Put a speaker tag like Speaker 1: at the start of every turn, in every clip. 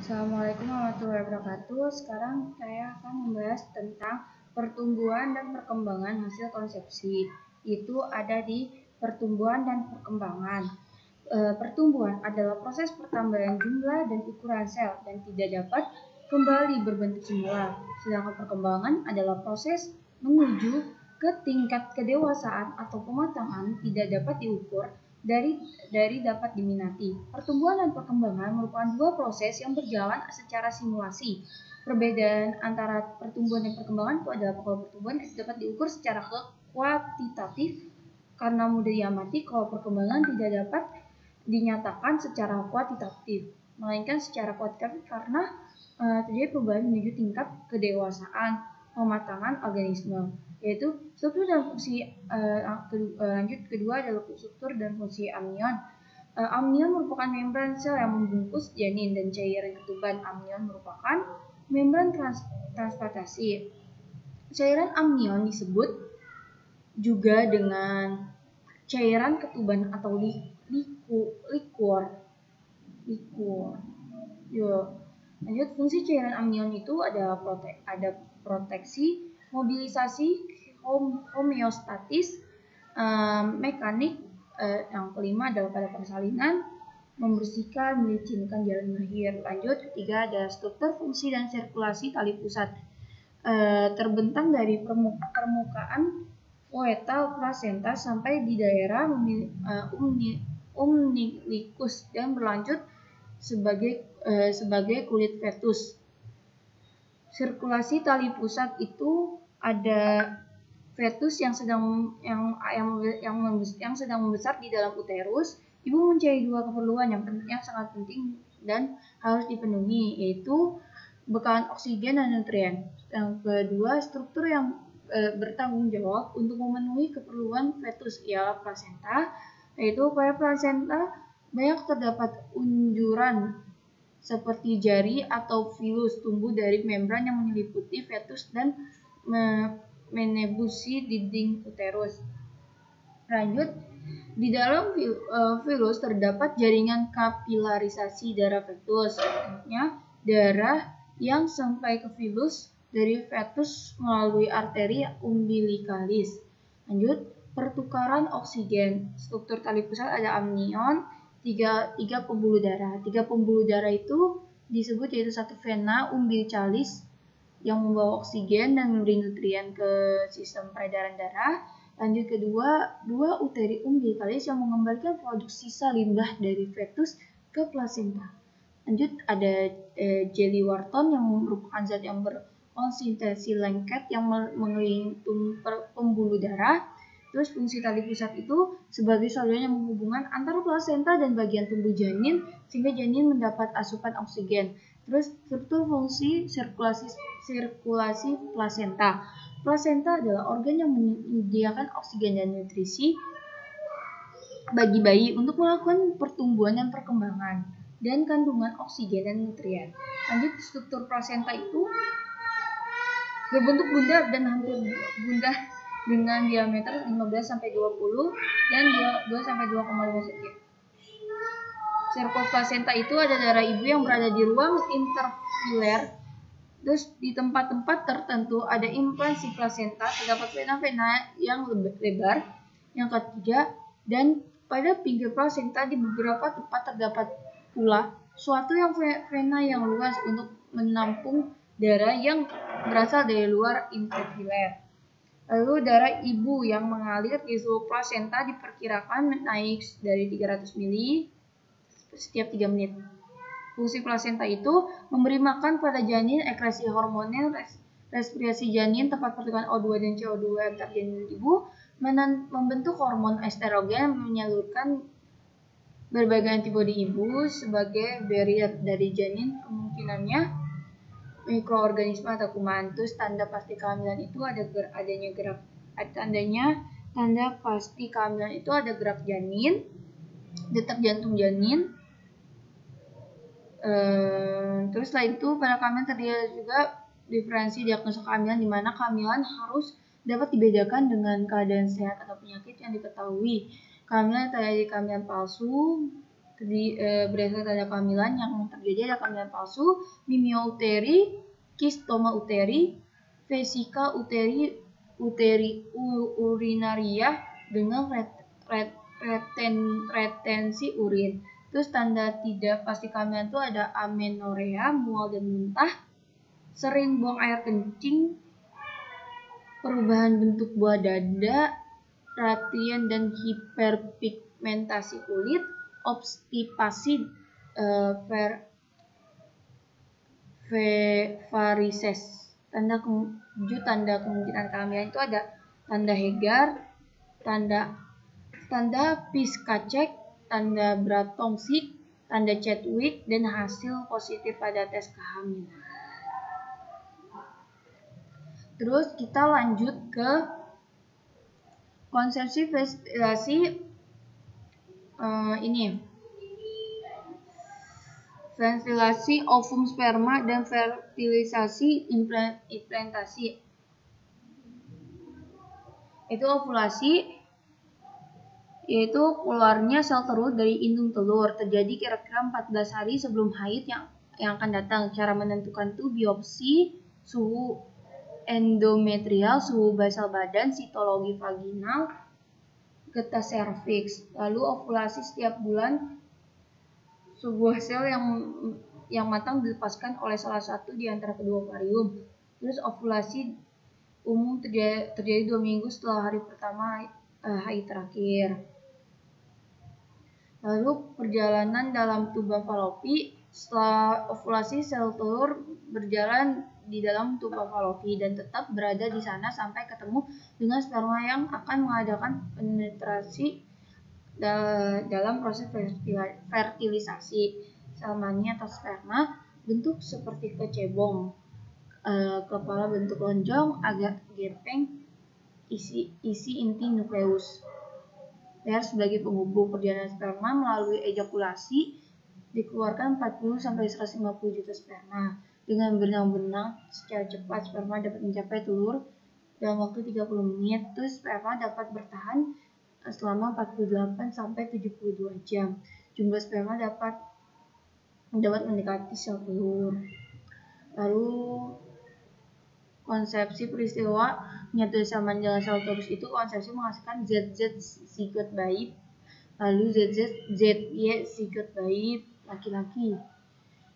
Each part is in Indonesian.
Speaker 1: Assalamualaikum warahmatullahi wabarakatuh. Sekarang saya akan membahas tentang pertumbuhan dan perkembangan hasil konsepsi. Itu ada di pertumbuhan dan perkembangan. Pertumbuhan adalah proses pertambahan jumlah dan ukuran sel dan tidak dapat kembali berbentuk semula. Sedangkan perkembangan adalah proses menuju ke tingkat kedewasaan atau pematangan tidak dapat diukur dari dapat diminati. Pertumbuhan dan perkembangan merupakan dua proses yang berjalan secara simulasi. Perbedaan antara pertumbuhan dan perkembangan itu adalah kalau pertumbuhan dapat diukur secara kuantitatif karena mudah diamati, kalau perkembangan tidak dapat dinyatakan secara kuantitatif, melainkan secara kuantitatif karena terjadi perubahan menuju tingkat kedewasaan pematangan organisme, yaitu struktur dan fungsi. Lanjut kedua adalah struktur dan fungsi amnion. Amnion merupakan membran sel yang membungkus janin dan cairan ketuban. Amnion merupakan membran transportasi. Cairan amnion disebut juga dengan cairan ketuban atau liquor. Lanjut, fungsi cairan amnion itu ada proteksi, mobilisasi, homeostatis, mekanik. Yang kelima adalah pada persalinan, membersihkan, melicinkan jalan lahir. Lanjut, ketiga ada struktur, fungsi, dan sirkulasi tali pusat. Terbentang dari permukaan foetal plasenta sampai di daerah umbilikus dan berlanjut sebagai kulit fetus. Sirkulasi tali pusat itu ada fetus yang sedang membesar di dalam uterus. Ibu mempunyai dua keperluan yang sangat penting dan harus dipenuhi, yaitu bekalan oksigen dan nutrien. Yang kedua, struktur yang bertanggung jawab untuk memenuhi keperluan fetus ialah plasenta, yaitu pada plasenta banyak terdapat unjuran seperti jari atau filus tumbuh dari membran yang menyelimuti fetus dan menebusi dinding uterus. Lanjut, di dalam filus terdapat jaringan kapilarisasi darah fetus, artinya darah yang sampai ke filus dari fetus melalui arteri umbilikalis. Lanjut, pertukaran oksigen. Struktur tali pusat ada amnion, tiga pembuluh darah. Tiga pembuluh darah itu disebut yaitu satu vena umbilicalis yang membawa oksigen dan memberi nutrien ke sistem peredaran darah. Lanjut kedua, dua uteri umbilicalis yang mengembalikan produk sisa limbah dari fetus ke plasenta. Lanjut ada jelly Wharton yang merupakan zat yang berkonsistensi lengket yang mengelilingi pembuluh darah. Terus fungsi tali pusat itu sebagai saluran yang menghubungkan antara plasenta dan bagian tubuh janin sehingga janin mendapat asupan oksigen. Terus struktur fungsi sirkulasi plasenta. Plasenta adalah organ yang menyediakan oksigen dan nutrisi bagi bayi untuk melakukan pertumbuhan dan perkembangan dan kandungan oksigen dan nutrien. Lanjut, struktur plasenta itu berbentuk bundar dan hampir bundar dengan diameter 15-20 dan 2-2,5 cm. Sirkul plasenta itu ada darah ibu yang berada di ruang interfiler. Terus di tempat-tempat tertentu ada implantasi plasenta, terdapat vena-vena yang lebar. Yang ketiga, dan pada pinggir plasenta di beberapa tempat terdapat pula suatu yang vena yang luas untuk menampung darah yang berasal dari luar interfiler. Lalu darah ibu yang mengalir di seluruh plasenta diperkirakan naik dari 300 ml setiap 3 menit. Fungsi plasenta itu memberi makan pada janin, ekskresi hormonal, respirasi janin, tempat pertukaran O2 dan CO2 antar janin dan ibu, membentuk hormon estrogen, menyalurkan berbagai antibodi ibu sebagai barrier dari janin, kemungkinannya mikroorganisme atau kuman. Terus tanda pasti kehamilan itu tanda pasti kehamilan itu ada gerak janin, detak jantung janin. Terus setelah itu pada kehamilan terdapat juga diferensi diagnosa kehamilan di mana kehamilan harus dapat dibedakan dengan keadaan sehat atau penyakit yang diketahui. Kehamilan terjadi kehamilan palsu, berdasarkan tanda kehamilan yang terjadi ada kehamilan palsu, mimiouteri, kistoma uteri, vesika urinaria dengan retensi urin. Terus tanda tidak pasti kehamilan itu ada amenorea, mual dan muntah, sering buang air kencing, perubahan bentuk buah dada, ratien dan hiperpigmentasi kulit, obstipasi, varises. Tanda kemungkinan kehamilan itu ada tanda Hegar, tanda Piskacek, tanda Bratonxig, tanda Chadwick, dan hasil positif pada tes kehamilan. Terus kita lanjut ke konsepsi fertilasi fertilisasi ovum sperma dan fertilisasi implantasi. Itu ovulasi, yaitu keluarnya sel telur dari indung telur, terjadi kira-kira 14 hari sebelum haid yang akan datang. Cara menentukan itu biopsi, suhu endometrial, suhu basal badan, sitologi vaginal, getah serviks. Lalu ovulasi setiap bulan, sebuah sel yang matang dilepaskan oleh salah satu di antara kedua ovarium. Terus ovulasi umum terjadi 2 minggu setelah hari pertama haid terakhir. Lalu perjalanan dalam tuba falopi, setelah ovulasi sel telur berjalan di dalam tuba falopi dan tetap berada di sana sampai ketemu dengan sperma yang akan mengadakan penetrasi dalam proses fertilisasi. Sel mani atau sperma bentuk seperti kecebong, kepala bentuk lonjong, agak gepeng, isi inti nukleus. Per sebagai penghubung. Perjalanan sperma melalui ejakulasi dikeluarkan 40-150 juta sperma. Dengan benang-benang secara cepat, sperma dapat mencapai telur dalam waktu 30 menit. Terus sperma dapat bertahan selama 48-72 jam. Jumlah sperma dapat mendekati sel telur. Lalu konsepsi peristiwa menyatu sel manjal sel telur itu konsepsi menghasilkan ZZ zigot bayi, lalu ZY zigot bayi laki-laki.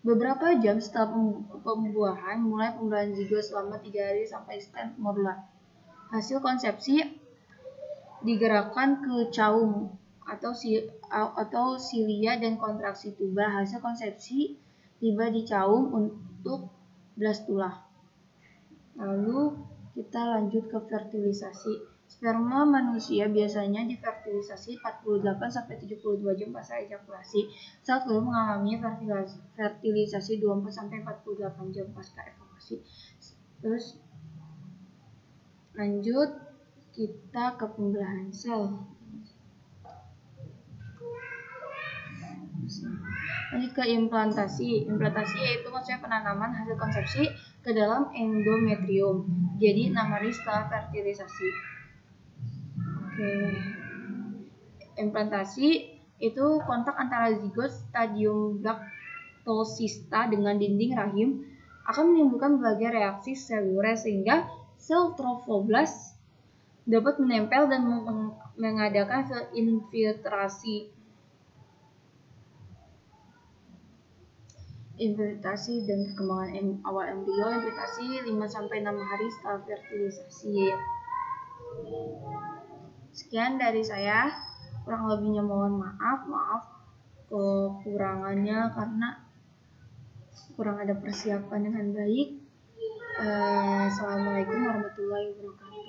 Speaker 1: Beberapa jam setelah pembuahan, mulai pembuahan zigot selama 3 hari sampai stand morula. Hasil konsepsi digerakkan ke caum atau silia dan kontraksi tuba. Hasil konsepsi tiba di caum untuk blastula. Lalu kita lanjut ke fertilisasi. Sperma manusia biasanya difertilisasi 48-72 jam pasca ejakulasi. Sel telur mengalami fertilisasi 24-48 jam pasca evakuasi. Terus lanjut kita ke pembelahan sel. Lanjut ke implantasi. Implantasi yaitu maksudnya penanaman hasil konsepsi ke dalam endometrium. Jadi 6 hari setelah fertilisasi. Implantasi itu kontak antara zigot stadium blaktosista dengan dinding rahim akan menimbulkan berbagai reaksi seluler sehingga sel trofoblast dapat menempel dan mengadakan infiltrasi dan perkembangan awal embrio. Infiltrasi 5-6 hari setelah fertilisasi. Sekian dari saya, kurang lebihnya mohon maaf kekurangannya karena kurang ada persiapan dengan baik. Assalamualaikum warahmatullahi wabarakatuh.